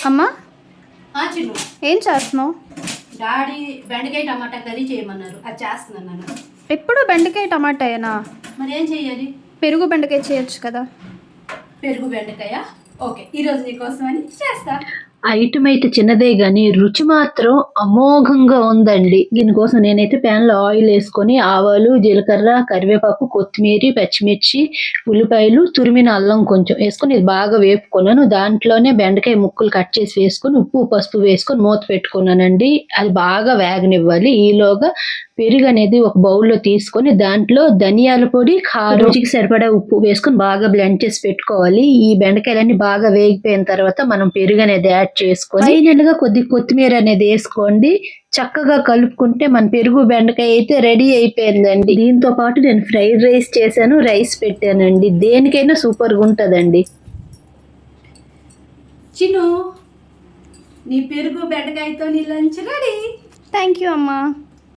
అమ్మా చిన్ను ఏం చేస్తున్నావు? డాడీ బెండకాయ టమాటా కర్రీ చేయమన్నారు, అది చేస్తున్నాను. ఎప్పుడు బెండకాయ టమాటాయేనా? మరి ఏం చెయ్యాలి? పెరుగు బెండకాయ చేయొచ్చు కదా. పెరుగు బెండకాయ ఓకే, ఈరోజు నీకోసం అని చేస్తా. ఐటమ్ అయితే చిన్నదే కానీ రుచి మాత్రం అమోఘంగా ఉందండి. దీనికోసం నేనైతే ప్యాన్లో ఆయిల్ వేసుకొని ఆవాలు, జీలకర్ర, కరివేపాకు, కొత్తిమీర, పచ్చిమిర్చి, ఉల్లిపాయలు, తురిమిన అల్లం కొంచెం వేసుకొని ఇది బాగా వేపుకున్నాను. దాంట్లోనే బెండకాయ ముక్కలు కట్ చేసి వేసుకొని ఉప్పు పసుపు వేసుకొని మూత పెట్టుకున్నానండి. అది బాగా వేగనివ్వాలి. ఈలోగా పెరుగు అనేది ఒక బౌల్లో తీసుకొని దాంట్లో ధనియాల పొడి, కారం, రుచికి సరిపడా ఉప్పు వేసుకొని బాగా బ్లెండ్ చేసి పెట్టుకోవాలి. ఈ బెండకాయలన్నీ బాగా వేగిపోయిన తర్వాత మనం పెరుగు అనేది యాడ్ చేసుకొని ఫైనల్ గా కొత్తిమీర అనేది వేసుకోండి. చక్కగా కలుపుకుంటే మన పెరుగు బెండకాయ అయితే రెడీ అయిపోయిందండి. దీంతో పాటు నేను ఫ్రైడ్ రైస్ చేశాను, రైస్ పెట్టానండి. దేనికైనా సూపర్ గా ఉంటుందండి. చిన్ను, నీ పెరుగు బెండకాయతో నీ లంచ్ రెడీ. థ్యాంక్ యూ అమ్మా.